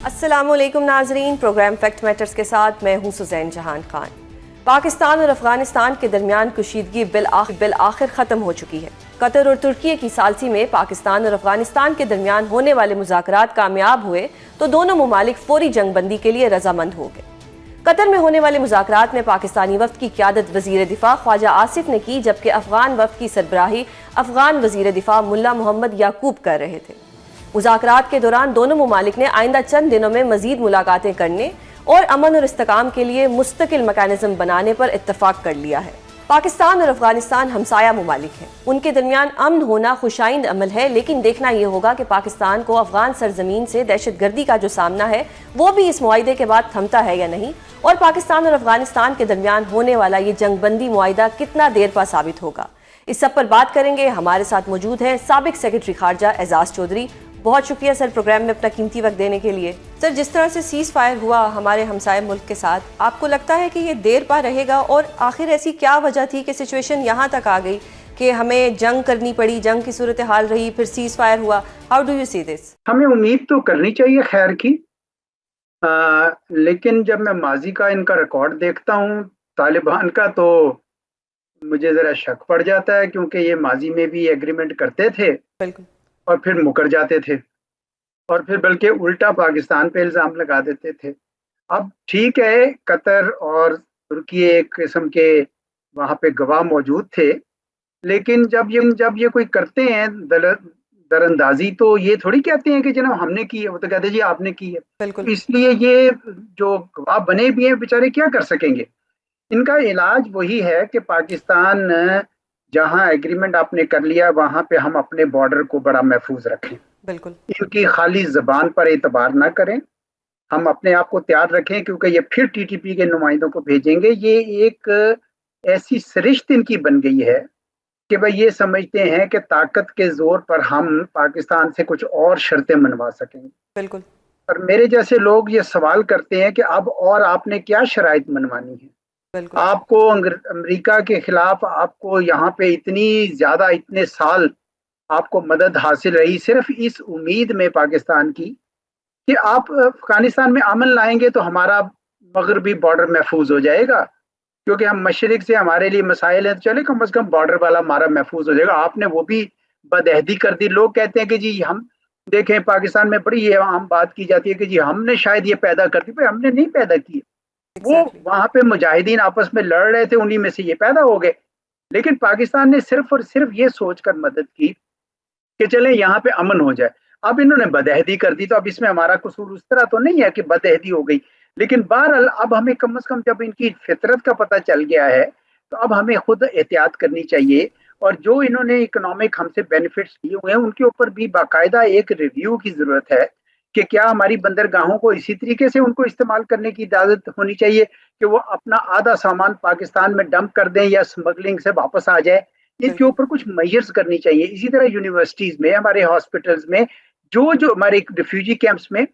السلام علیکم ناظرین، پروگرام فیکٹ میٹرز کے ساتھ میں ہوں سزین جہان خان۔ پاکستان اور افغانستان کے درمیان کشیدگی بالآخر ختم ہو چکی ہے۔ قطر اور ترکی کی ثالثی میں پاکستان اور افغانستان کے درمیان ہونے والے مذاکرات کامیاب ہوئے تو دونوں ممالک فوری جنگ بندی کے لیے رضامند ہو گئے۔ قطر میں ہونے والے مذاکرات میں پاکستانی وفد کی قیادت وزیر دفاع خواجہ آصف نے کی، جبکہ افغان وفد کی سربراہی افغان وزیر دفاع ملا محمد یعقوب کر رہے تھے۔ مذاکرات کے دوران دونوں ممالک نے آئندہ چند دنوں میں مزید ملاقاتیں کرنے اور امن اور استحکام کے لیے مستقل میکانزم بنانے پر اتفاق کر لیا ہے۔ پاکستان اور افغانستان ہمسایہ ممالک ہیں، ان کے درمیان امن ہونا خوشائند عمل ہے، لیکن دیکھنا یہ ہوگا کہ پاکستان کو افغان سرزمین سے دہشت گردی کا جو سامنا ہے وہ بھی اس معاہدے کے بعد تھمتا ہے یا نہیں، اور پاکستان اور افغانستان کے درمیان ہونے والا یہ جنگ بندی معاہدہ کتنا دیر پا ثابت ہوگا۔ اس سب پر بات کریں گے۔ ہمارے ساتھ موجود ہیں سابق سیکرٹری خارجہ اعزاز چودھری۔ بہت شکریہ سر پروگرام میں اپنا قیمتی وقت دینے کے لیے۔ سر، جس طرح سے سیز فائر ہوا ہمارے ہمسائے ملک کے ساتھ، آپ کو لگتا ہے کہ یہ دیر پا رہے گا، اور آخر ایسی کیا وجہ تھی کہ سچویشن یہاں تک آ گئی کہ ہمیں جنگ کرنی پڑی، جنگ کی صورتحال رہی، پھر سیز فائر ہوا؟ ہاؤ ڈو یو سی دس؟ ہمیں امید تو کرنی چاہیے خیر کی، لیکن جب میں ماضی کا ان کا ریکارڈ دیکھتا ہوں طالبان کا، تو مجھے ذرا شک پڑ جاتا ہے، کیونکہ یہ ماضی میں بھی ایگریمنٹ کرتے تھے بالکل، اور پھر مکر جاتے تھے، اور پھر بلکہ الٹا پاکستان پہ الزام لگا دیتے تھے۔ اب ٹھیک ہے، قطر اور ترکی ایک قسم کے وہاں پہ گواہ موجود تھے، لیکن جب یہ کوئی کرتے ہیں در اندازی، تو یہ تھوڑی کہتے ہیں کہ جناب ہم نے کی ہے، وہ تو کہتے ہیں جی آپ نے کی ہے۔ بالکل۔ اس لیے یہ جو گواہ بنے بھی ہیں بیچارے کیا کر سکیں گے؟ ان کا علاج وہی ہے کہ پاکستان جہاں ایگریمنٹ آپ نے کر لیا وہاں پہ ہم اپنے بارڈر کو بڑا محفوظ رکھیں، بالکل، ان کی خالی زبان پر اعتبار نہ کریں، ہم اپنے آپ کو تیار رکھیں، کیونکہ یہ پھر ٹی ٹی پی کے نمائندوں کو بھیجیں گے۔ یہ ایک ایسی سرشت ان کی بن گئی ہے کہ بھائی یہ سمجھتے ہیں کہ طاقت کے زور پر ہم پاکستان سے کچھ اور شرطیں منوا سکیں گے۔ بالکل۔ اور میرے جیسے لوگ یہ سوال کرتے ہیں کہ اب اور آپ نے کیا شرائط منوانی ہے؟ بالکل، آپ کو امریکہ کے خلاف آپ کو یہاں پہ اتنی زیادہ اتنے سال آپ کو مدد حاصل رہی صرف اس امید میں پاکستان کی کہ آپ افغانستان میں امن لائیں گے تو ہمارا مغربی بارڈر محفوظ ہو جائے گا، کیونکہ ہم مشرق سے ہمارے لیے مسائل ہیں، چلے کم از کم بارڈر والا ہمارا محفوظ ہو جائے گا۔ آپ نے وہ بھی بدعہدی کر دی۔ لوگ کہتے ہیں کہ جی ہم دیکھیں پاکستان میں بڑی یہ عام بات کی جاتی ہے کہ جی ہم نے شاید یہ پیدا کر دی۔ بھائی ہم نے نہیں پیدا کی، وہ وہاں پہ مجاہدین آپس میں لڑ رہے تھے، انہی میں سے یہ پیدا ہو گئے۔ لیکن پاکستان نے صرف اور صرف یہ سوچ کر مدد کی کہ چلیں یہاں پہ امن ہو جائے۔ اب انہوں نے بدعہدی کر دی، تو اب اس میں ہمارا قصور اس طرح تو نہیں ہے کہ بدعہدی ہو گئی، لیکن بہرحال اب ہمیں کم از کم جب ان کی فطرت کا پتہ چل گیا ہے تو اب ہمیں خود احتیاط کرنی چاہیے، اور جو انہوں نے اکنامک ہم سے بینیفٹس لیے ہوئے ہیں ان کے اوپر بھی باقاعدہ ایک ریویو کی ضرورت ہے کہ کیا ہماری بندرگاہوں کو اسی طریقے سے ان کو استعمال کرنے کی اجازت ہونی چاہیے کہ وہ اپنا آدھا سامان پاکستان میں ڈمپ کر دیں یا سمگلنگ سے واپس آ جائے۔ ان کے اوپر کچھ میجرز کرنی چاہیے۔ اسی طرح یونیورسٹیز میں، ہمارے ہاسپٹلز میں، جو ہمارے ریفیوجی کیمپس میں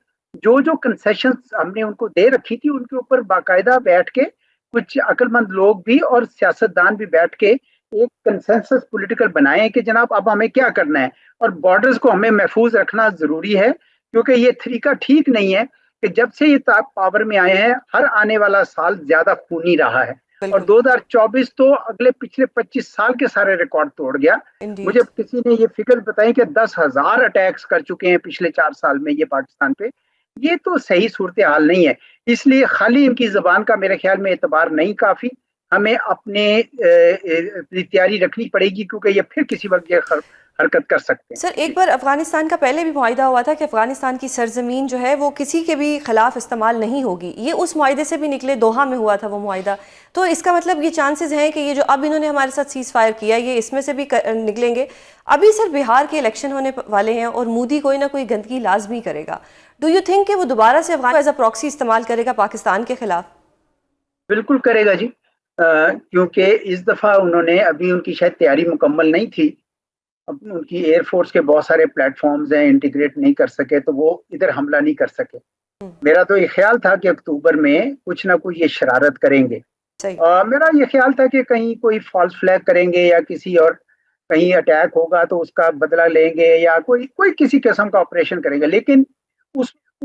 جو کنسیشنز ہم نے ان کو دے رکھی تھی، ان کے اوپر باقاعدہ بیٹھ کے کچھ عقل مند لوگ بھی اور سیاستدان بھی بیٹھ کے ایک کنسنسس پولیٹیکل بنائیں کہ جناب اب ہمیں کیا کرنا ہے، اور بارڈرز کو ہمیں محفوظ رکھنا ضروری ہے، کیونکہ یہ طریقہ ٹھیک نہیں ہے کہ جب سے یہ پاور میں آئے ہیں ہر آنے والا سال زیادہ خونی رہا ہے، اور 2024 تو اگلے پچھلے 25 سال کے سارے ریکارڈ توڑ گیا۔ مجھے کسی نے یہ فگر بتائی کہ 10,000 اٹیکس کر چکے ہیں پچھلے 4 سال میں یہ پاکستان پہ۔ یہ تو صحیح صورتحال نہیں ہے، اس لیے خالی ان کی زبان کا میرے خیال میں اعتبار نہیں کافی، ہمیں اپنے تیاری رکھنی پڑے گی، کیونکہ یہ پھر کسی وقت یہ حرکت کر سکتے ہیں۔ سر، ایک بار افغانستان کا پہلے بھی معاہدہ ہوا تھا کہ افغانستان کی سرزمین جو ہے وہ کسی کے بھی خلاف استعمال نہیں ہوگی، یہ اس معاہدے سے بھی نکلے، دوحہ میں ہوا تھا وہ معاہدہ، تو اس کا مطلب یہ چانسز ہیں کہ یہ جو اب انہوں نے ہمارے ساتھ سیز فائر کیا یہ اس میں سے بھی نکلیں گے۔ ابھی سر بہار کے الیکشن ہونے والے ہیں اور مودی کوئی نہ کوئی گندگی لازمی کرے گا، ڈو یو تھنک کہ وہ دوبارہ سے افغان ایز اے پراکسی استعمال کرے گا پاکستان کے خلاف؟ بالکل کرے گا جی، کیونکہ اس دفعہ انہوں نے ابھی ان کی شاید تیاری مکمل نہیں تھی، اب ان کی ایئر فورس کے بہت سارے پلیٹ فارمز ہیں، انٹیگریٹ نہیں کر سکے تو وہ ادھر حملہ نہیں کر سکے۔ میرا تو یہ خیال تھا کہ اکتوبر میں کچھ نہ کچھ یہ شرارت کریں گے، میرا یہ خیال تھا کہ کہیں کوئی فالس فلیگ کریں گے یا کسی اور کہیں اٹیک ہوگا تو اس کا بدلہ لیں گے یا کوئی کسی قسم کا آپریشن کریں گے، لیکن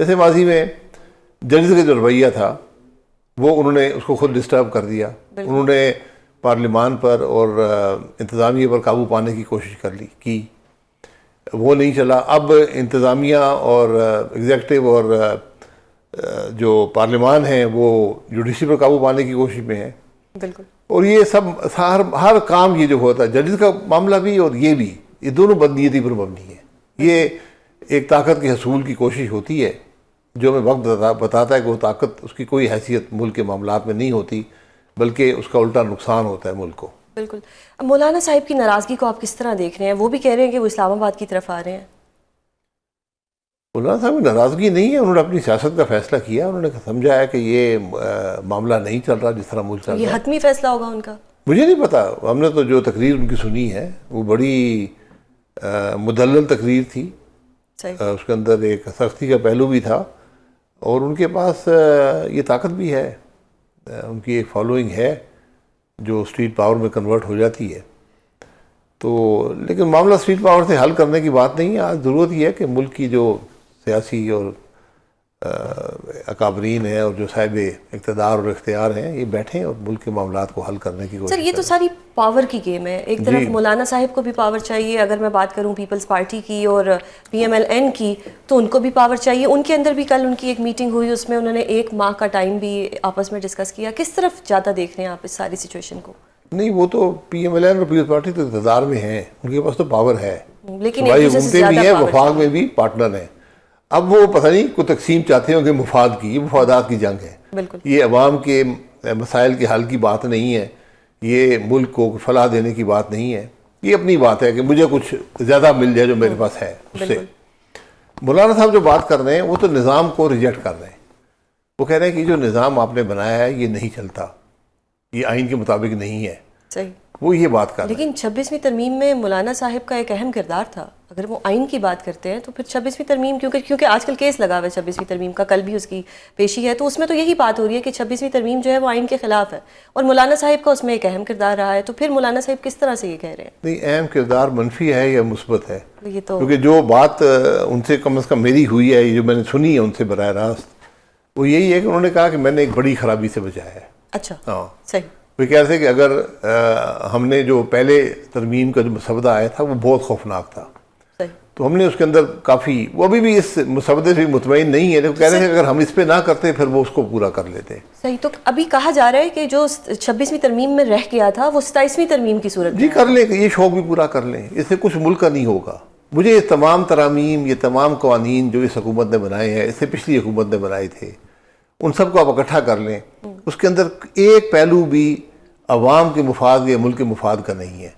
جیسے ماضی میں ججز کا جو رویہ تھا وہ انہوں نے اس کو خود ڈسٹرب کر دیا، انہوں نے پارلیمان پر اور انتظامیہ پر قابو پانے کی کوشش کی، وہ نہیں چلا۔ اب انتظامیہ اور ایگزیکٹو اور جو پارلیمان ہیں وہ جوڈیشری پر قابو پانے کی کوشش میں ہیں۔ بالکل۔ اور یہ سب ہر کام یہ جو ہوتا ہے، ججز کا معاملہ بھی اور یہ بھی، یہ دونوں بدنیتی پر مبنی ہے۔ یہ ایک طاقت کے حصول کی کوشش ہوتی ہے جو ہمیں وقت بتاتا ہے کہ وہ طاقت، اس کی کوئی حیثیت ملک کے معاملات میں نہیں ہوتی، بلکہ اس کا الٹا نقصان ہوتا ہے ملک کو۔ بالکل۔ مولانا صاحب کی ناراضگی کو آپ کس طرح دیکھ رہے ہیں؟ وہ بھی کہہ رہے ہیں کہ وہ اسلام آباد کی طرف آ رہے ہیں۔ مولانا صاحب کی ناراضگی نہیں ہے، انہوں نے اپنی سیاست کا فیصلہ کیا، انہوں نے سمجھا ہے کہ یہ معاملہ نہیں چل رہا جس طرح ملک چل رہا ہے۔ یہ حتمی فیصلہ ہوگا ان کا؟ مجھے نہیں پتا، ہم نے تو جو تقریر ان کی سنی ہے وہ بڑی مدلل تقریر تھی، اس کے اندر ایک سختی کا پہلو بھی تھا، اور ان کے پاس یہ طاقت بھی ہے، ان کی ایک فالوئنگ ہے جو اسٹریٹ پاور میں کنورٹ ہو جاتی ہے۔ تو لیکن معاملہ اسٹریٹ پاور سے حل کرنے کی بات نہیں ہے، آج ضرورت یہ ہے کہ ملک کی جو سیاسی اور اکابرین ہیں اور جو صاحب اقتدار اور اختیار ہیں، یہ بیٹھیں اور ملک کے معاملات کو حل کرنے کی کوشش سر یہ تو ساری پاور کی گیم ہے، ایک طرف مولانا صاحب کو بھی پاور چاہیے، اگر میں بات کروں پیپلز پارٹی کی اور پی ایم ایل این کی تو ان کو بھی پاور چاہیے۔ ان کے اندر بھی کل ان کی ایک میٹنگ ہوئی، اس میں انہوں نے 1 ماہ کا ٹائم بھی آپس میں ڈسکس کیا۔ کس طرف زیادہ دیکھ رہے ہیں آپ اس ساری سچویشن کو؟ نہیں، وہ تو پی ایم ایل این اور پیپلز پارٹی تو اقتدار میں ہیں، ان کے پاس تو پاور ہے، لیکن صوبائی حکومتیں بھی ہیں، وفاق میں بھی پارٹنر ہیں۔ اب وہ پتہ نہیں کوئی تقسیم چاہتے ہوں کہ مفاد کی، یہ مفادات کی جنگ ہے۔ بالکل، یہ عوام کے مسائل کے حل کی بات نہیں ہے، یہ ملک کو فلاح دینے کی بات نہیں ہے، یہ اپنی بات ہے کہ مجھے کچھ زیادہ مل جائے جو میرے پاس ہے اس سے۔ مولانا صاحب جو بات کر رہے ہیں وہ تو نظام کو ریجیکٹ کر رہے ہیں، وہ کہہ رہے ہیں کہ جو نظام آپ نے بنایا ہے یہ نہیں چلتا، یہ آئین کے مطابق نہیں ہے، صحیح، وہ یہ بات کر رہے ہیں۔ لیکن 26ویں ترمیم میں مولانا صاحب کا ایک اہم کردار تھا۔ اگر وہ آئین کی بات کرتے ہیں تو پھر 26ویں ترمیم، کیونکہ آج کل کیس لگا ہوا ہے 26ویں ترمیم کا، کل بھی اس کی پیشی ہے، تو اس میں تو یہی بات ہو رہی ہے کہ 26ویں ترمیم جو ہے وہ آئین کے خلاف ہے، اور مولانا صاحب کا اس میں ایک اہم کردار رہا ہے، تو پھر مولانا صاحب کس طرح سے یہ کہہ رہے ہیں؟ نہیں، اہم کردار منفی ہے یا مثبت ہے؟ یہ تو کیونکہ جو بات ان سے کم از کم میری ہوئی ہے، جو میں نے سنی ہے ان سے براہ راست، وہ یہی ہے کہ انہوں نے کہا کہ میں نے ایک بڑی خرابی سے بچایا ہے۔ اچھا، ہاں، صحیح، وہ کہہ رہے تھے کہ اگر ہم نے جو پہلے ترمیم کا جو مسودہ آیا تھا وہ بہت خوفناک تھا، صحیح، تو ہم نے اس کے اندر کافی، وہ ابھی بھی اس مسودے سے مطمئن نہیں ہے، لیکن کہہ رہے تھے کہ اگر ہم اس پہ نہ کرتے پھر وہ اس کو پورا کر لیتے۔ صحیح، تو ابھی کہا جا رہا ہے کہ جو 26ویں ترمیم میں رہ گیا تھا وہ 27ویں ترمیم کی صورت جی کر لیں، یہ شوق بھی پورا کر لیں، اس سے کچھ ملک کا نہیں ہوگا۔ مجھے یہ تمام ترامیم، یہ تمام قوانین جو اس حکومت نے بنائے ہیں، اس سے پچھلی حکومت نے بنائے تھے، ان سب کو آپ اکٹھا کر لیں، اس کے اندر ایک پہلو بھی عوام کے مفاد یا ملک کے مفاد کا نہیں ہے،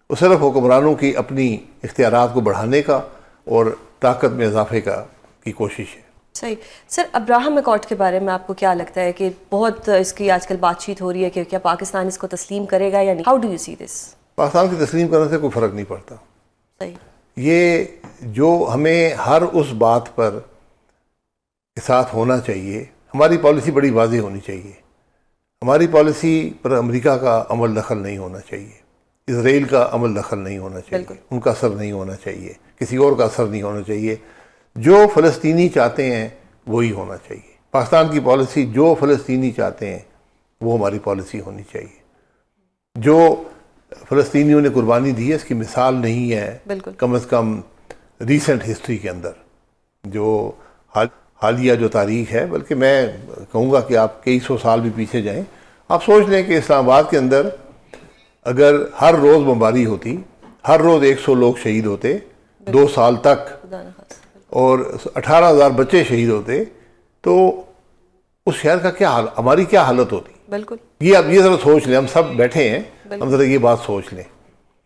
وہ صرف حکمرانوں کی اپنی اختیارات کو بڑھانے کا اور طاقت میں اضافے کی کوشش ہے۔ صحیح۔ سر، ابراہم ایکارڈ کے بارے میں آپ کو کیا لگتا ہے کہ بہت اس کی آج کل بات چیت ہو رہی ہے کہ کیا پاکستان اس کو تسلیم کرے گا یا نہیں؟ ہاؤ ڈو یو سی دس؟ پاکستان کی تسلیم کرنے سے کوئی فرق نہیں پڑتا۔ صحیح، یہ جو ہمیں ہر اس بات پر کے ساتھ ہونا چاہیے، ہماری پالیسی بڑی واضح ہونی چاہیے، ہماری پالیسی پر امریکہ کا عمل دخل نہیں ہونا چاہیے، اسرائیل کا عمل دخل نہیں ہونا چاہیے، ان کا اثر نہیں ہونا چاہیے، کسی اور کا اثر نہیں ہونا چاہیے، جو فلسطینی چاہتے ہیں وہی ہونا چاہیے۔ پاکستان کی پالیسی جو فلسطینی چاہتے ہیں وہ ہماری پالیسی ہونی چاہیے۔ جو فلسطینیوں نے قربانی دی ہے اس کی مثال نہیں ہے، کم از کم ریسنٹ ہسٹری کے اندر جو حالیہ جو تاریخ ہے، بلکہ میں کہوں گا کہ آپ کئی سو سال بھی پیچھے جائیں، آپ سوچ لیں کہ اسلام آباد کے اندر اگر ہر روز بمباری ہوتی، ہر روز 100 لوگ شہید ہوتے 2 سال تک، اور 18,000 بچے شہید ہوتے، تو اس شہر کا کیا حال، ہماری کیا حالت ہوتی؟ بالکل، یہ آپ یہ ذرا سوچ لیں، ہم سب بیٹھے ہیں، ہم ذرا یہ بات سوچ لیں۔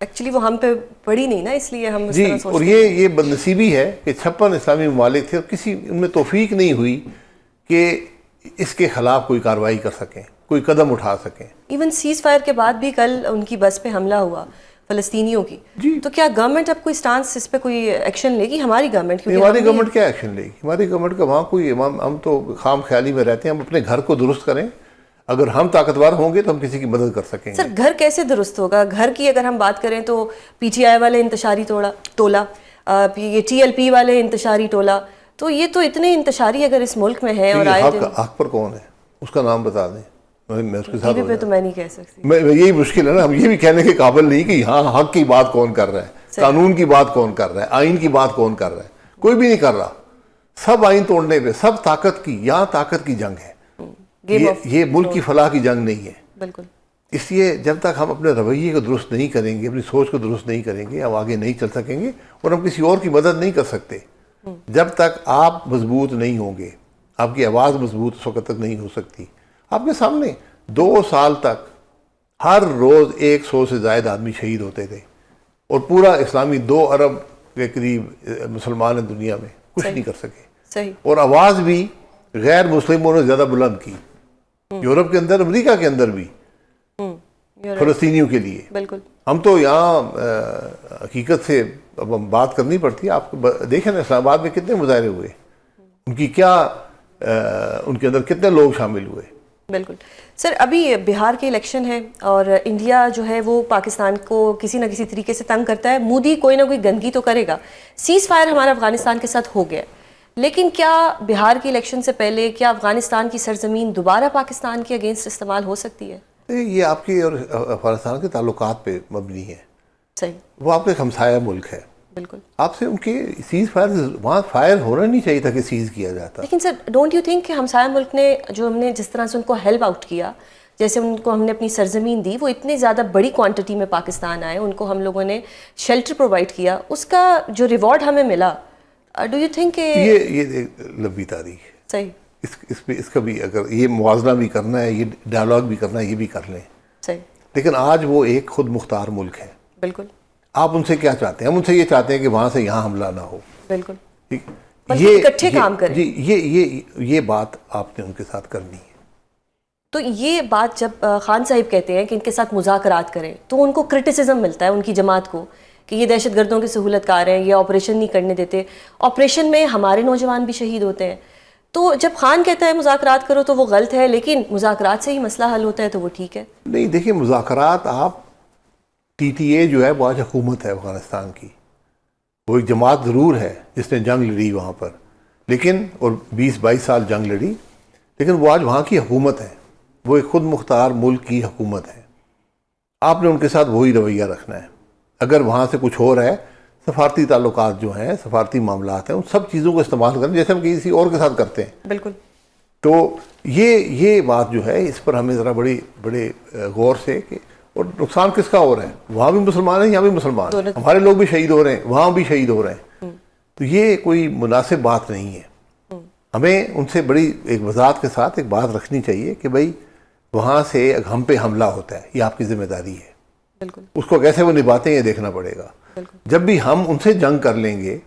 ایکچولی وہ ہم پہ پڑی نہیں نا، اس لیے ہم اس جی، طرح سوچتے اور یہ بدنصیبی ہے کہ 56 اسلامی ممالک تھے اور کسی ان میں توفیق نہیں ہوئی کہ اس کے خلاف کوئی کارروائی کر سکیں، کوئی قدم اٹھا سکیں۔ ایون سیز فائر کے بعد بھی کل ان کی بس پہ حملہ ہوا فلسطینیوں کی، تو کیا گورنمنٹ اب کوئی سٹانس اس پہ کوئی ایکشن لے گی؟ ہماری گورنمنٹ، ہماری گورنمنٹ کیا ایکشن لے گی؟ ہماری گورنمنٹ کا وہاں کوئی، ہم تو خام خیالی میں رہتے ہیں، ہم اپنے گھر کو درست کریں، اگر ہم طاقتور ہوں گے تو ہم کسی کی مدد کر سکیں گے۔ سر، گھر کیسے درست ہوگا؟ گھر کی اگر ہم بات کریں تو پی ٹی آئی والے انتشاری ٹولہ، یہ ٹی ایل پی والے انتشاری ٹولہ، تو یہ تو اتنے انتشاری اگر اس ملک میں ہے اور حق پر کون ہے اس کا نام بتا دیں, میں اس کے ساتھ پہ تو میں نہیں کہہ سکتی. یہی مشکل ہے نا, ہم یہ بھی کہنے کے قابل نہیں کہ یہاں حق کی بات کون کر رہا ہے, قانون کی بات کون کر رہا ہے, آئین کی بات کون کر رہا ہے, کوئی بھی نہیں کر رہا. سب آئین توڑنے پہ, سب طاقت کی, یہاں طاقت کی جنگ ہے, یہ ملک کی فلاح کی جنگ نہیں ہے. بالکل. اس لیے جب تک ہم اپنے رویے کو درست نہیں کریں گے, اپنی سوچ کو درست نہیں کریں گے, ہم آگے نہیں چل سکیں گے اور ہم کسی اور کی مدد نہیں کر سکتے. جب تک آپ مضبوط نہیں ہوں گے, آپ کی آواز مضبوط اس وقت تک نہیں ہو سکتی. آپ کے سامنے 2 سال تک ہر روز 100 سے زائد آدمی شہید ہوتے تھے, اور پورا اسلامی 2 ارب کے قریب مسلمان ہیں دنیا میں, کچھ نہیں کر سکے. صحیح. اور آواز بھی غیر مسلموں نے زیادہ بلند کی, یورپ کے اندر, امریکہ کے اندر بھی, فلسطینیوں کے لیے. بالکل. ہم تو یہاں حقیقت سے اب ہم بات کرنی پڑتی ہے. آپ دیکھیں نا اسلام آباد میں کتنے مظاہرے ہوئے, ان کی کیا, ان کے اندر کتنے لوگ شامل ہوئے. بالکل. سر ابھی بہار کے الیکشن ہے اور انڈیا جو ہے وہ پاکستان کو کسی نہ کسی طریقے سے تنگ کرتا ہے. مودی کوئی نہ کوئی گندگی تو کرے گا. سیز فائر ہمارا افغانستان کے ساتھ ہو گیا, لیکن کیا بہار کے الیکشن سے پہلے کیا افغانستان کی سرزمین دوبارہ پاکستان کے اگینسٹ استعمال ہو سکتی ہے؟ یہ آپ کے اور افغانستان کے تعلقات پہ مبنی ہے. صحیح. وہ آپ کا ایک ہمسایہ ملک ہے. بالکل. آپ سے ان کے سیز فائر, وہاں فائر ہونا نہیں چاہیے تھا کہ سیز کیا جاتا. لیکن سر ڈونٹ یو تھنک کہ ہمسایہ ملک نے جو ہم نے جس طرح سے ان کو ہیلپ آؤٹ کیا, جیسے ان کو ہم نے اپنی سرزمین دی, وہ اتنے زیادہ بڑی کوانٹٹی میں پاکستان آئے, ان کو ہم لوگوں نے شیلٹر پرووائڈ کیا, اس کا جو ریوارڈ ہمیں ملا, ڈو یو تھنک کہ یہ لمبی تاریخ ہے. صحیح. اس کا بھی اگر یہ موازنہ بھی کرنا ہے, یہ ڈائلاگ بھی کرنا ہے, یہ بھی کر لیں. صحیح. لیکن آج وہ ایک خود مختار ملک ہے. بالکل. آپ ان سے کیا چاہتے ہیں؟ ہم ان سے یہ چاہتے ہیں کہ وہاں سے یہاں حملہ نہ ہو. بالکل. ٹھیک, یہ اکٹھے کام کریں. جی, یہ بات آپ نے ان کے ساتھ کرنی ہے. تو یہ بات جب خان صاحب کہتے ہیں کہ ان کے ساتھ مذاکرات کریں, تو ان کو کرٹیسزم ملتا ہے ان کی جماعت کو کہ یہ دہشت گردوں کی سہولت کار ہیں, یہ آپریشن نہیں کرنے دیتے, آپریشن میں ہمارے نوجوان بھی شہید ہوتے ہیں. تو جب خان کہتا ہے مذاکرات کرو تو وہ غلط ہے, لیکن مذاکرات سے ہی مسئلہ حل ہوتا ہے تو وہ ٹھیک ہے. نہیں دیکھیں, مذاکرات, آپ ٹی ٹی اے جو ہے وہ آج حکومت ہے افغانستان کی, وہ ایک جماعت ضرور ہے جس نے جنگ لڑی وہاں پر, لیکن اور 20-22 سال جنگ لڑی, لیکن وہ آج وہاں کی حکومت ہے, وہ ایک خود مختار ملک کی حکومت ہے. آپ نے ان کے ساتھ وہی رویہ رکھنا ہے. اگر وہاں سے کچھ ہو رہا ہے, سفارتی تعلقات جو ہیں, سفارتی معاملات ہیں, ان سب چیزوں کو استعمال کریں جیسے ہم کسی اور کے ساتھ کرتے ہیں. بالکل. تو یہ بات جو ہے, اس پر ہمیں ذرا بڑے غور سے کہ, اور نقصان کس کا ہو رہا ہے, وہاں بھی مسلمان ہیں, یہاں بھی مسلمان, ہمارے لوگ بھی شہید ہو رہے ہیں, وہاں بھی شہید ہو رہے ہیں. تو یہ کوئی مناسب بات نہیں ہے. ہمیں ان سے بڑی ایک وضاحت کے ساتھ ایک بات رکھنی چاہیے کہ بھائی وہاں سے ہم پہ حملہ ہوتا ہے, یہ آپ کی ذمہ داری ہے. بالکل. اس کو کیسے وہ نبھاتے ہیں یہ دیکھنا پڑے گا. جب بھی ہم ان سے جنگ کر لیں گے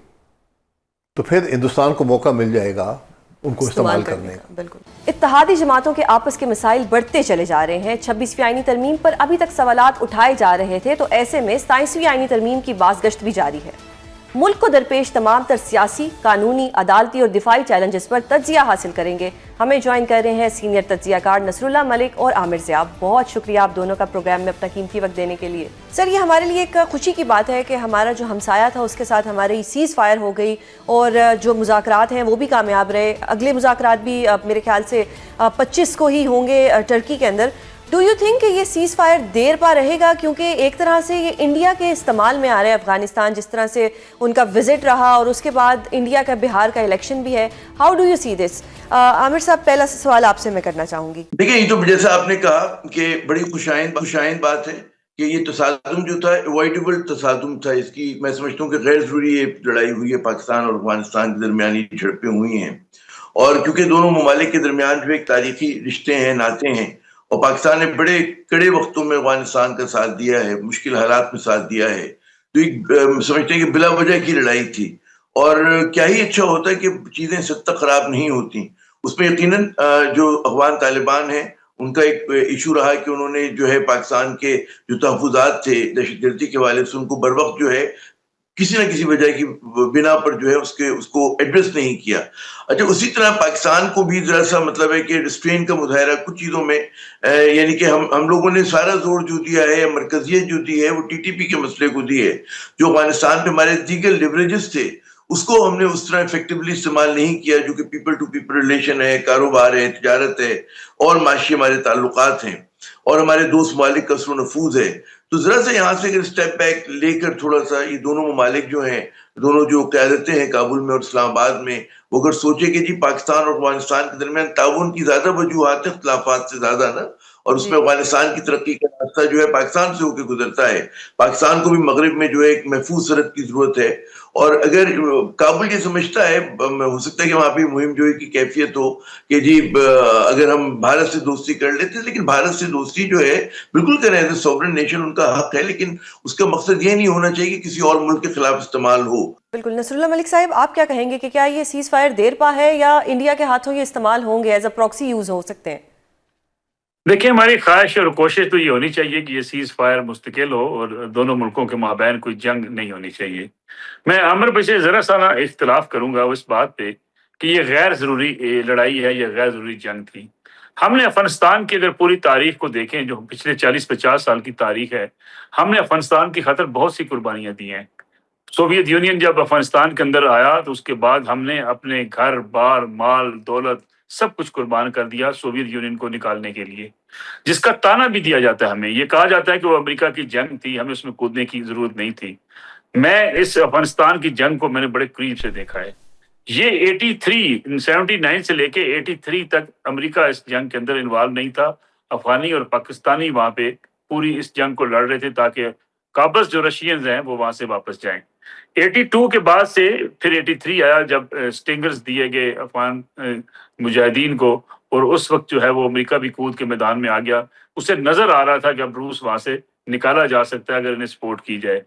تو پھر ہندوستان کو موقع مل جائے گا ان کو استعمال کرنے کا. بالکل. اتحادی جماعتوں کے آپس کے مسائل بڑھتے چلے جا رہے ہیں. 26ویں آئینی ترمیم پر ابھی تک سوالات اٹھائے جا رہے تھے, تو ایسے میں 27ویں آئینی ترمیم کی بازگشت بھی جاری ہے. ملک کو درپیش تمام تر سیاسی, قانونی, عدالتی اور دفاعی چیلنجز پر تجزیہ حاصل کریں گے. ہمیں جوائن کر رہے ہیں سینئر تجزیہ کار نصر اللہ ملک اور عامر ضیاء. بہت شکریہ آپ دونوں کا پروگرام میں اپنا قیمتی وقت دینے کے لیے. سر, یہ ہمارے لیے ایک خوشی کی بات ہے کہ ہمارا جو ہمسایہ تھا اس کے ساتھ ہماری سیز فائر ہو گئی, اور جو مذاکرات ہیں وہ بھی کامیاب رہے. اگلے مذاکرات بھی میرے خیال سے 25 کو ہی ہوں گے ٹرکی کے اندر. ڈو یو تھنک کہ یہ سیز فائر دیر پا رہے گا, کیونکہ ایک طرح سے یہ انڈیا کے استعمال میں آ رہا ہے افغانستان, جس طرح سے ان کا وزٹ رہا, اور اس کے بعد انڈیا کا بہار کا الیکشن بھی ہے. ہاؤ ڈو یو سی دس؟ عامر صاحب, پہلا سوال آپ سے میں کرنا چاہوں گی. دیکھیں, یہ تو جیسا آپ نے کہا کہ بڑی خوشائند بات ہے کہ یہ تصادم جو تھا اوائڈیبل تصادم تھا. اس کی میں سمجھتا ہوں کہ غیر ضروری یہ لڑائی ہوئی ہے, پاکستان اور افغانستان کے درمیانی جھڑپیں ہوئی ہیں, اور کیونکہ دونوں ممالک کے درمیان جو ایک تاریخی رشتے ہیں, ناطے ہیں, اور پاکستان نے بڑے کڑے وقتوں میں افغانستان کا ساتھ دیا ہے, مشکل حالات میں ساتھ دیا ہے, تو ایک سمجھتے ہیں کہ بلا وجہ کی لڑائی تھی. اور کیا ہی اچھا ہوتا ہے کہ چیزیں سب تک خراب نہیں ہوتی. اس میں یقیناً جو افغان طالبان ہیں ان کا ایک ایشو رہا کہ انہوں نے جو ہے پاکستان کے جو تحفظات تھے دہشت گردی کے حوالے سے, ان کو بر وقت جو ہے کسی نہ کسی وجہ کی بنا پر جو ہے اس کو ایڈریس نہیں کیا. اچھا, اسی طرح پاکستان کو بھی ذرا سا مطلب ہے کہ ریسٹرین کا مظاہرہ کچھ چیزوں میں, یعنی کہ ہم لوگوں نے سارا زور جو دیا ہے, مرکزیت جو دی ہے وہ ٹی ٹی پی کے مسئلے کو دی ہے. جو افغانستان پہ ہمارے دیگر لیوریجز تھے اس کو ہم نے اس طرح افیکٹولی استعمال نہیں کیا جو کہ پیپل ٹو پیپل ریلیشن ہے، کاروبار ہے، تجارت ہے اور معاشی ہمارے تعلقات ہیں اور ہمارے دوست ممالک کا اثر و نفوذ ہے. تو ذرا سا یہاں سے اگر اسٹیپ بیک لے کر تھوڑا سا یہ دونوں ممالک جو ہیں، دونوں جو قیادتیں ہیں کابل میں اور اسلام آباد میں، وہ اگر سوچے کہ جی پاکستان اور افغانستان کے درمیان تعاون کی زیادہ وجوہات ہیں اختلافات سے زیادہ نا، اور اس میں افغانستان کی ترقی کا راستہ جو ہے پاکستان سے ہو کے گزرتا ہے. پاکستان کو بھی مغرب میں جو ہے ایک محفوظ سرحد کی ضرورت ہے، اور اگر کابل یہ سمجھتا ہے، ہو سکتا ہے کہ وہاں پہ مہم جوئی کی کیفیت ہو کہ جی اگر ہم بھارت سے دوستی کر لیتے، لیکن بھارت سے دوستی جو ہے بالکل کریں، ایز اے سوورن نیشن ان کا حق ہے، لیکن اس کا مقصد یہ نہیں ہونا چاہیے کہ کسی اور ملک کے خلاف استعمال ہو. بالکل. نصر اللہ ملک صاحب، آپ کیا کہیں گے کہ کیا یہ سیز فائر دیر پا ہے یا انڈیا کے ہاتھوں یہ استعمال ہوں گے، ایز اے پراکسی یوز ہو سکتے ہیں؟ دیکھیں، ہماری خواہش اور کوشش تو یہ ہونی چاہیے کہ یہ سیز فائر مستقل ہو اور دونوں ملکوں کے مابین کوئی جنگ نہیں ہونی چاہیے. میں عامر بھائی سے ذرا سا اختلاف کروں گا اس بات پہ کہ یہ غیر ضروری لڑائی ہے، یہ غیر ضروری جنگ تھی. ہم نے افغانستان کی اگر پوری تاریخ کو دیکھیں، جو پچھلے 40-50 سال کی تاریخ ہے، ہم نے افغانستان کی خاطر بہت سی قربانیاں دی ہیں. سوویت یونین جب افغانستان کے اندر آیا تو اس کے بعد ہم نے اپنے گھر بار، مال، دولت سب کچھ قربان کر دیا سوویت یونین کو نکالنے کے لیے، جس کا تانا بھی دیا جاتا ہے. ہمیں یہ کہا جاتا ہے کہ وہ امریکہ کی جنگ تھی، ہمیں اس میں کودنے کی ضرورت نہیں تھی. میں اس افغانستان کی جنگ کو میں نے بڑے قریب سے دیکھا ہے. یہ 79 سے لے کے 83 تک امریکہ اس جنگ کے اندر انوالو نہیں تھا. افغانی اور پاکستانی وہاں پہ پوری اس جنگ کو لڑ رہے تھے تاکہ قابض جو رشینز ہیں وہ وہاں سے واپس جائیں. 82 کے بعد سے پھر 83 آیا جب سٹنگرز دیے گئے افغان مجاہدین کو، اور اس وقت جو ہے وہ امریکہ بھی کود کے میدان میں آ گیا. اسے نظر آ رہا تھا کہ اب روس وہاں سے نکالا جا سکتا ہے اگر انہیں سپورٹ کی جائے.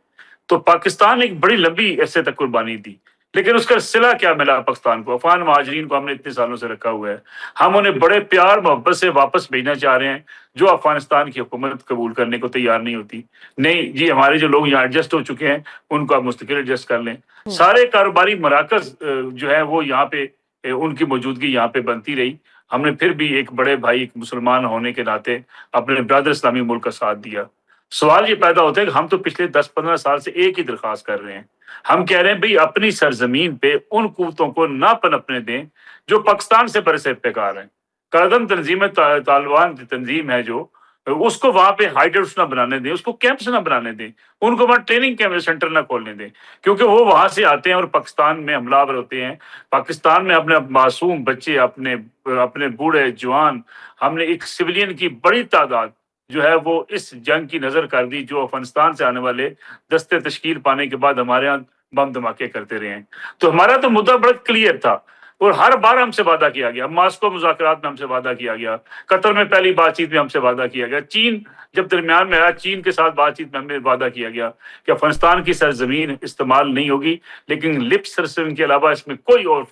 تو پاکستان نے ایک بڑی لمبی عرصے تک قربانی دی، لیکن اس کا صلہ کیا ملا پاکستان کو؟ افغان مہاجرین کو ہم نے اتنے سالوں سے رکھا ہوا ہے، ہم انہیں بڑے پیار محبت سے واپس بھیجنا چاہ رہے ہیں جو افغانستان کی حکومت قبول کرنے کو تیار نہیں ہوتی. نہیں جی، ہمارے جو لوگ یہاں ایڈجسٹ ہو چکے ہیں ان کو آپ مستقل ایڈجسٹ کر لیں. سارے کاروباری مراکز جو ہے وہ یہاں پہ ان کی موجودگی یہاں پہ بنتی رہی. ہم نے پھر بھی ایک بڑے بھائی، ایک مسلمان ہونے کے ناطے اپنے برادر اسلامی ملک کا ساتھ دیا. سوال یہ پیدا ہوتا ہے کہ ہم تو پچھلے 10-15 سال سے ایک ہی درخواست کر رہے ہیں. ہم کہہ رہے ہیں بھئی اپنی سرزمین پہ ان قوتوں کو نہ پنپنے دیں جو پاکستان سے برس ابتکار ہیں. قدم تنظیم طالبان تنظیم ہے جو، اس کو وہاں پہ ہائیڈرس نہ بنانے دیں، اس کو کیمپس نہ بنانے دیں، ان کو وہاں ٹریننگ سینٹر نہ کھولنے دیں، کیونکہ وہ وہاں سے آتے ہیں اور پاکستان میں حملہ آور ہوتے ہیں. پاکستان میں اپنے معصوم بچے، اپنے بوڑھے جوان، ہم نے ایک سویلین کی بڑی تعداد جو ہے وہ اس جنگ کی نظر کر دی، جو افغانستان سے آنے والے دستے تشکیل پانے کے بعد ہمارے ہاں بم دھماکے کرتے رہے ہیں. تو ہمارا تو مدعا بڑا کلیئر تھا اور ہر بار ہم سے وعدہ کیا گیا. ماسکو مذاکرات میں ہم سے وعدہ کیا گیا، قطر میں پہلی بات چیت میں ہم سے وعدہ کیا گیا، چین جب درمیان میں آیا چین کے ساتھ بات چیت میں ہمیں وعدہ کیا گیا کہ افغانستان کی سرزمین استعمال نہیں ہوگی، لیکن لپ سرزمین کے علاوہ اس میں کوئی اور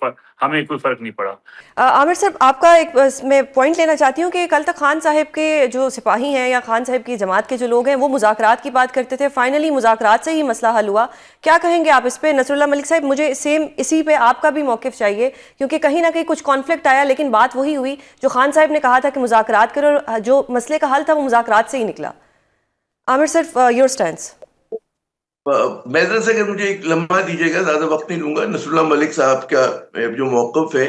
ہمیں کوئی فرق نہیں پڑا. عامر صاحب، آپ کا ایک میں پوائنٹ لینا چاہتی ہوں کہ کل تک خان صاحب کے جو سپاہی ہیں یا خان صاحب کی جماعت کے جو لوگ ہیں وہ مذاکرات کی بات کرتے تھے، فائنلی مذاکرات سے ہی مسئلہ حل ہوا. کیا کہیں گے آپ اس پہ؟ نصر اللہ ملک صاحب، مجھے اسی پہ آپ کا بھی موقف چاہیے، کیونکہ کہیں نہ کہیں کچھ کانفلکٹ آیا لیکن بات وہی ہوئی جو خان صاحب نے کہا تھا کہ مذاکرات کرو، اور جو مسئلے کا حل تھا وہ مذاکرات سے ہی نکلا. عامر صرف یور سٹینس. میں ذرا سے اگر مجھے ایک لمحہ دیجیے گا، زیادہ وقت نہیں لوں گا. نصر اللہ ملک صاحب کا جو موقف ہے،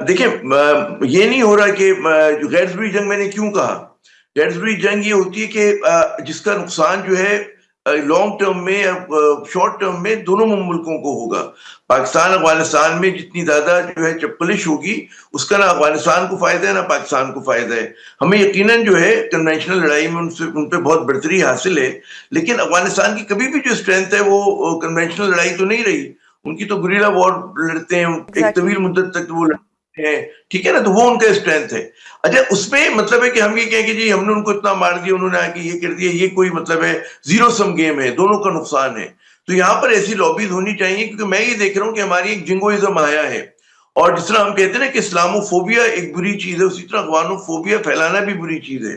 دیکھیں یہ نہیں ہو رہا کہ غیر ضروری جنگ، میں نے کیوں کہا غیر ضروری جنگ، یہ ہوتی ہے کہ جس کا نقصان جو ہے لانگ ٹرم میں یا شارٹ ٹرم میں دونوں ملکوں کو ہوگا. پاکستان افغانستان میں جتنی زیادہ جو ہے چپلش ہوگی، اس کا نہ افغانستان کو فائدہ ہے نہ پاکستان کو فائدہ ہے. ہمیں یقیناً جو ہے کنونشنل لڑائی میں ان پہ بہت برتری حاصل ہے، لیکن افغانستان کی کبھی بھی جو اسٹرینتھ ہے وہ کنونشنل لڑائی تو نہیں رہی. ان کی تو گریلا وار لڑتے ہیں، ایک طویل مدت تک وہ لڑتے ہیں، ٹھیک ہے نا، تو وہ ان کا اسٹرینتھ ہے. اچھا، اس میں مطلب ہے کہ ہم یہ کہیں کہ جی ہم نے ان کو اتنا مار دیا، انہوں نے آ کے یہ کر دیا، یہ کوئی مطلب ہے زیرو سم گیم ہے، دونوں کا نقصان ہے. تو یہاں پر ایسی لابیز ہونی چاہیے، کیونکہ میں یہ دیکھ رہا ہوں کہ ہماری ایک جنگوازم آیا ہے، اور جس طرح ہم کہتے ہیں نا کہ اسلاموفوبیا ایک بری چیز ہے، اسی طرح افغانوفوبیا پھیلانا بھی بری چیز ہے.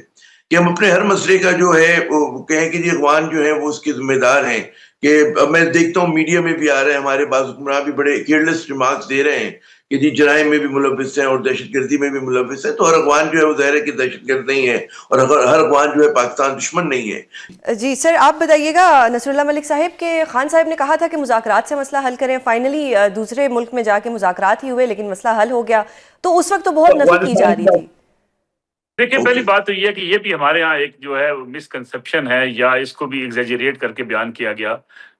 کہ ہم اپنے ہر مسئلے کا جو ہے وہ کہیں کہ جی افغان جو ہے وہ اس کے ذمہ دار ہیں. کہ میں دیکھتا ہوں میڈیا میں بھی آ رہے ہیں، ہمارے بعض حکمراں بھی بڑے کیئرلیس ریمارکس دے رہے ہیں کہ جی جرائم میں بھی ملوث ہیں اور دہشت گردی میں بھی ملوث ہیں، تو ہر افغان جو ہے وہ ظاہر ہے کہ دہشت گرد نہیں ہے، اور ہر افغان جو ہے پاکستان دشمن نہیں ہے۔ جی سر، آپ بتائیے گا نصر اللہ ملک صاحب کہ خان صاحب نے کہا تھا کہ مذاکرات سے مسئلہ حل کریں، فائنلی دوسرے ملک میں جا کے مذاکرات ہی ہوئے لیکن مسئلہ حل ہو گیا، تو اس وقت تو بہت نفی کی جا رہی تھی۔ دیکھیں پہلی بات تو یہ ہے کہ یہ بھی ہمارے ہاں ایک جو ہے مسکنسپشن ہے، یا اس کو بھی ایگزیجریٹ کر کے بیان کیا گیا۔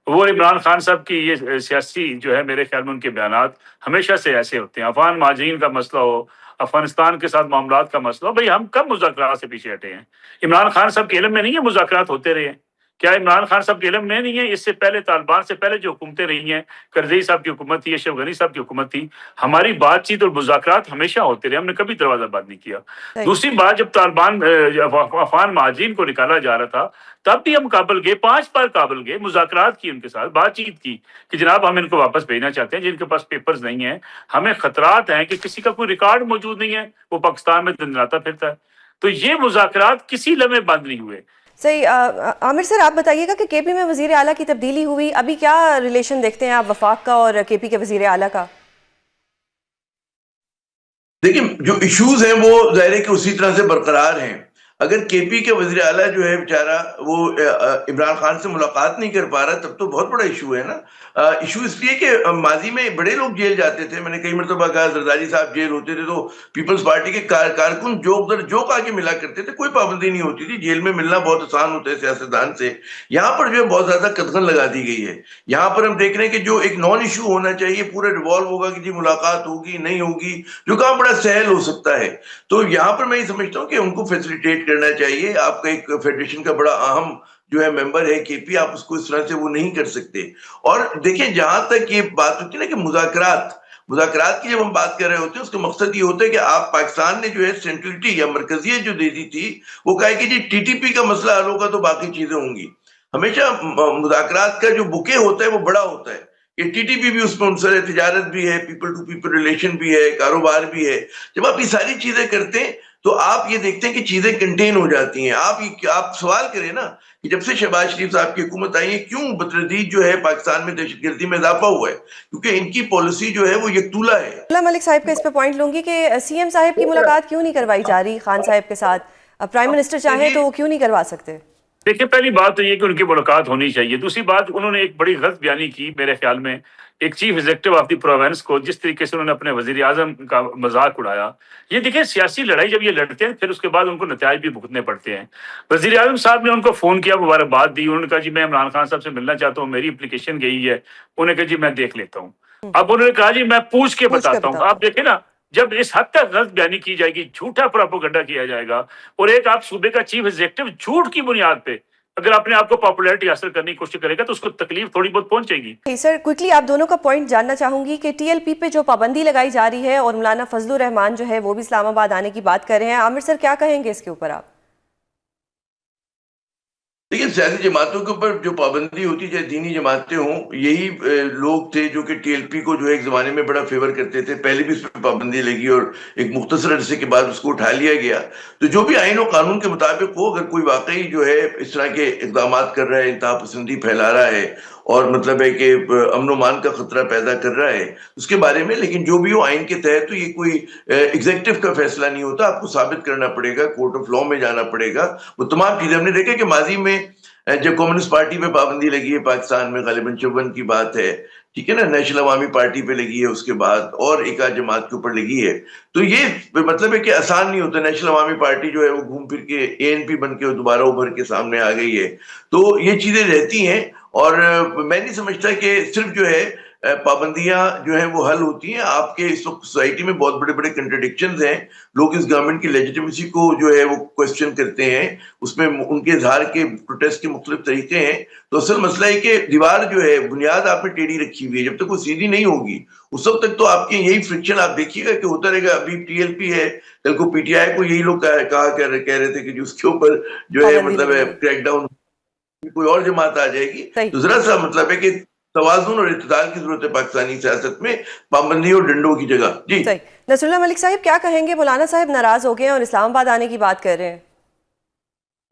وہ عمران خان صاحب کی یہ سیاسی جو ہے، میرے خیال میں ان کے بیانات ہمیشہ سے ایسے ہوتے ہیں۔ افغان مہاجرین کا مسئلہ ہو، افغانستان کے ساتھ معاملات کا مسئلہ ہو، بھئی ہم کب مذاکرات سے پیچھے ہٹے ہیں؟ عمران خان صاحب کے علم میں نہیں ہے مذاکرات ہوتے رہے ہیں؟ کیا عمران خان صاحب کے علم میں نہیں ہے اس سے پہلے طالبان سے پہلے جو حکومتیں رہی ہیں، کرزئی صاحب کی حکومت تھی، اشرف غنی صاحب کی حکومت تھی، ہماری بات چیت اور مذاکرات ہمیشہ ہوتے رہے، ہم نے کبھی دروازہ بند نہیں کیا۔ دوسری بات، جب طالبان افغان مہاجرین کو نکالا جا رہا تھا تب بھی ہم کابل گئے، 5 بار کابل گئے، مذاکرات کی، ان کے ساتھ بات چیت کی کہ جناب ہم ان کو واپس بھیجنا چاہتے ہیں، جن کے پاس پیپرز نہیں ہیں، ہمیں خطرات ہیں کہ کسی کا کوئی ریکارڈ موجود نہیں ہے، وہ پاکستان میں دندناتا پھرتا ہے۔ تو یہ مذاکرات کسی لمحے بند نہیں ہوئے۔ صحیح۔ عامر سر، آپ بتائیے گا کہ کے پی میں وزیر اعلیٰ کی تبدیلی ہوئی، ابھی کیا ریلیشن دیکھتے ہیں آپ وفاق کا اور کے پی کے وزیر اعلیٰ کا؟ دیکھیں جو ایشوز ہیں وہ ظاہر ہے کہ اسی طرح سے برقرار ہیں۔ اگر کے پی کے وزیر اعلیٰ جو ہے بیچارہ وہ عمران خان سے ملاقات نہیں کر پا رہا، تب تو بہت بڑا ایشو ہے نا۔ ایشو اس لیے کہ ماضی میں بڑے لوگ جیل جاتے تھے، میں نے کئی مرتبہ کہا، زرداری صاحب جیل ہوتے تھے تو پیپلز پارٹی کے کارکن جو آ کے ملا کرتے تھے، کوئی پابندی نہیں ہوتی تھی، جیل میں ملنا بہت آسان ہوتا ہے سیاستدان سے۔ یہاں پر جو ہے بہت زیادہ قدغن لگا دی گئی ہے۔ یہاں پر ہم دیکھ رہے ہیں کہ جو ایک نان ایشو ہونا چاہیے پورا ریوالو ہوگا کہ جی ملاقات ہوگی نہیں ہوگی، جو کام بڑا سہل ہو سکتا ہے۔ تو یہاں پر میں یہ سمجھتا ہوں کہ ان کو فیسیلیٹیٹ کرنا چاہیے۔ آپ کا ایک فیڈریشن کا بڑا اہم جو ہے ممبر ہے کے پی، آپ اس کو اس طرح سے وہ نہیں کر سکتے۔ اور دیکھیں جہاں تک یہ بات ہوتی ہے نا کہ مذاکرات کی جب ہم بات کر رہے ہوتے ہیں، اس کا مقصد یہ ہوتا ہے کہ آپ پاکستان نے جو ہے سینٹرلٹی یا مرکزیت جو دے دی تھی، وہ کہا کہ جی ٹی ٹی پی کا مسئلہ حل ہوگا تو باقی چیزیں ہوں گی۔ ہمیشہ مذاکرات کا جو بکے ہوتا ہے وہ بڑا ہوتا ہے، کہ ٹی ٹی پی بھی اس میں عنصر ہے، تجارت بھی ہے، پیپل ٹو پیپل ریلیشن بھی ہے، کاروبار بھی ہے۔ جب آپ یہ ساری چیزیں کرتے ہیں تو آپ یہ دیکھتے ہیں کہ چیزیں کنٹین ہو جاتی ہیں۔ آپ سوال کریں نا کہ جب سے شہباز شریف صاحب کی حکومت آئی ہے، کیوں بتدریج جو ہے پاکستان میں دہشت گردی میں اضافہ ہوا ہے؟ کیونکہ ان کی پالیسی جو ہے وہ یکطولہ ہے۔ اللہ ملک صاحب کا اس پہ پوائنٹ لوں گی کہ سی ایم صاحب کی ملاقات کیوں نہیں کروائی جا رہی خان صاحب کے ساتھ؟ پرائم منسٹر چاہیں تو وہ کیوں نہیں کروا سکتے؟ دیکھیں پہلی بات تو یہ کہ ان کی ملاقات ہونی چاہیے۔ دوسری بات، انہوں نے ایک بڑی غلط بیانی کی میرے خیال میں، ایک chief executive of the province کو جس طریقے سے انہوں نے اپنے وزیر اعظم کا مذاق اڑایا۔ یہ دیکھیں سیاسی لڑائی جب یہ لڑتے ہیں پھر اس کے بعد ان کو نتائج بھی بھگتنے پڑتے ہیں۔ وزیر اعظم صاحب نے ان کو فون کیا، مبارکباد دی، انہوں نے کہا جی میں عمران خان صاحب سے ملنا چاہتا ہوں، میری اپلیکیشن گئی ہے۔ انہوں نے کہا جی میں دیکھ لیتا ہوں۔ اب انہوں نے کہا جی میں پوچھ کے بتاتا ہوں۔ آپ دیکھیں نا، جب اس حد تک غلط بیانی کی جائے گی، جھوٹا پروپیگنڈا کیا جائے گا، اور ایک آپ صوبے کا چیف ایگزیکٹو جھوٹ کی بنیاد پہ اگر اپنے آپ کو پاپولیرٹی حاصل کرنے کی کوشش کرے گا تو اس کو تکلیف تھوڑی بہت پہنچے گی۔ سر کوئکلی آپ دونوں کا پوائنٹ جاننا چاہوں گی کہ ٹی ایل پی پہ جو پابندی لگائی جا رہی ہے اور مولانا فضل الرحمان جو ہے وہ بھی اسلام آباد آنے کی بات کر رہے ہیں، عامر سر کیا کہیں گے اس کے اوپر آپ؟ لیکن سیاسی جماعتوں کے اوپر جو پابندی ہوتی ہے، چاہے دینی جماعتیں ہوں، یہی لوگ تھے جو کہ ٹی ایل پی کو جو ہے ایک زمانے میں بڑا فیور کرتے تھے۔ پہلے بھی اس پر پابندی لگی اور ایک مختصر عرصے کے بعد اس کو اٹھا لیا گیا۔ تو جو بھی آئین و قانون کے مطابق ہو، اگر کوئی واقعی جو ہے اس طرح کے اقدامات کر رہا ہے، انتہا پسندی پھیلا رہا ہے اور مطلب ہے کہ امن و امان کا خطرہ پیدا کر رہا ہے، اس کے بارے میں، لیکن جو بھی ہو آئین کے تحت، تو یہ کوئی ایگزیکٹو کا فیصلہ نہیں ہوتا، آپ کو ثابت کرنا پڑے گا، کورٹ آف لا میں جانا پڑے گا۔ وہ تمام چیزیں ہم نے دیکھا کہ ماضی میں جب کمیونسٹ پارٹی پہ پابندی لگی ہے پاکستان میں، غالباً 54 کی بات ہے، ٹھیک ہے نا، نیشنل عوامی پارٹی پہ لگی ہے، اس کے بعد اور ایک آدھ جماعت کے اوپر لگی ہے، تو یہ مطلب ہے کہ آسان نہیں ہوتا۔ نیشنل عوامی پارٹی جو ہے وہ گھوم پھر کے اے این پی بن کے دوبارہ ابھر کے سامنے آ گئی ہے، تو یہ چیزیں رہتی ہیں۔ اور میں نہیں سمجھتا کہ صرف جو ہے پابندیاں جو ہیں وہ حل ہوتی ہیں۔ آپ کے اس وقت سوسائٹی میں بہت بڑے بڑے کنٹرڈکشنز ہیں، لوگ اس گورنمنٹ کی لیجیٹیمیسی کو جو ہے وہ کوسچن کرتے ہیں، اس میں ان کے اظہار کے پروٹیسٹ کے مختلف طریقے ہیں۔ تو اصل مسئلہ ہے کہ دیوار جو ہے، بنیاد آپ نے ٹیڑھی رکھی ہوئی ہے، جب تک وہ سیدھی نہیں ہوگی اس وقت تک تو آپ کے یہی فرکشن آپ دیکھیے گا کہ ہوتا رہے گا۔ ابھی ٹی ایل پی ہے، کل کو پی ٹی آئی کو یہی لوگ کہہ رہے تھے کہ اس کے اوپر جو ہے مطلب ہے کریک ڈاؤن، کوئی اور جماعت آ جائے گی۔ تو ذرا سا مطلب ہے کہ توازن اور اعتدال کی ضرورت ہے پاکستانی سیاست میں، پابندی اور ڈنڈوں کی جگہ۔ جی نصر اللہ ملک صاحب کیا کہیں گے؟ مولانا صاحب ناراض ہو گئے اور اسلام آباد آنے کی بات کر رہے ہیں۔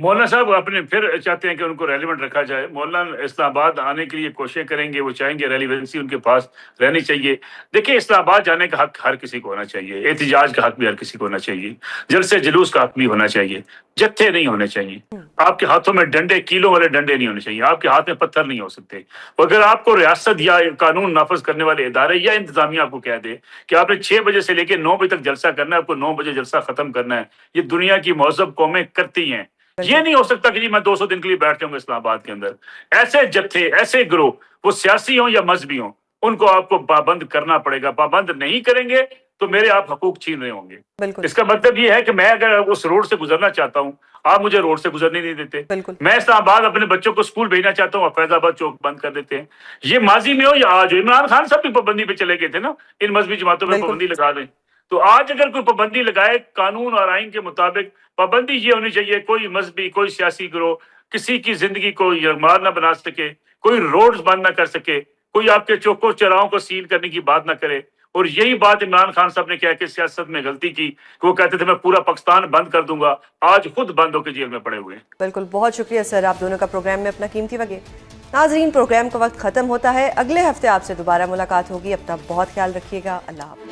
مولانا صاحب اپنے پھر چاہتے ہیں کہ ان کو ریلیونٹ رکھا جائے. مولانا اسلام آباد آنے کے لیے کوششیں کریں گے, وہ چاہیں گے ریلیونسی ان کے پاس رہنی چاہیے. دیکھیں اسلام آباد جانے کا حق ہر کسی کو ہونا چاہیے, احتجاج کا حق بھی ہر کسی کو ہونا چاہیے, جلسے جلوس کا حق بھی ہونا چاہیے, جتھے نہیں ہونے چاہیے. آپ کے ہاتھوں میں ڈنڈے, کیلوں والے ڈنڈے نہیں ہونے چاہیے, آپ کے ہاتھ میں پتھر نہیں ہو سکتے. اگر آپ کو ریاست یا قانون نافذ کرنے والے ادارے یا انتظامیہ آپ کو کہہ دے کہ آپ نے 6 بجے سے لے کے 9 بجے تک جلسہ کرنا ہے, آپ کو 9 بجے جلسہ ختم کرنا ہے, یہ دنیا کی مہذب قومیں کرتی ہیں. یہ نہیں ہو سکتا کہ جی میں 200 دن کے لیے بیٹھ جاؤں گا اسلام آباد کے اندر. ایسے جتھے, ایسے گروہ, وہ سیاسی ہوں یا مذہبی ہوں, ان کو آپ کو پابند کرنا پڑے گا. پابند نہیں کریں گے تو میرے آپ حقوق چھین رہے ہوں گے. اس کا مطلب یہ ہے کہ میں اگر اس روڈ سے گزرنا چاہتا ہوں, آپ مجھے روڈ سے گزرنے نہیں دیتے. میں اسلام آباد اپنے بچوں کو اسکول بھیجنا چاہتا ہوں, آپ فیض آباد چوک بند کر دیتے ہیں. یہ ماضی میں ہو یا آج ہو, عمران خان صاحب بھی پابندی پہ چلے گئے تھے نا, ان مذہبی جماعتوں پہ پابندی لگا دیں. تو آج اگر کوئی پابندی لگائے قانون اور آئین کے مطابق, پابندی یہ ہونی چاہیے کوئی مذہبی, کوئی سیاسی گروہ کسی کی زندگی کو یرغمال نہ بنا سکے, کوئی روڈز بند نہ کر سکے, کوئی آپ کے چوکوں چوراہوں کو سیل کرنے کی بات نہ کرے. اور یہی بات عمران خان صاحب نے کہا کہ سیاست میں غلطی کی, کہ وہ کہتے تھے میں پورا پاکستان بند کر دوں گا, آج خود بند ہو کے جیل میں پڑے ہوئے ہیں. بالکل, بہت شکریہ سر آپ دونوں کا پروگرام میں اپنا قیمتی وقت. ناظرین, پروگرام کا وقت ختم ہوتا ہے. اگلے ہفتے آپ سے دوبارہ ملاقات ہوگی. اپنا بہت خیال رکھیے گا. اللہ حافظ.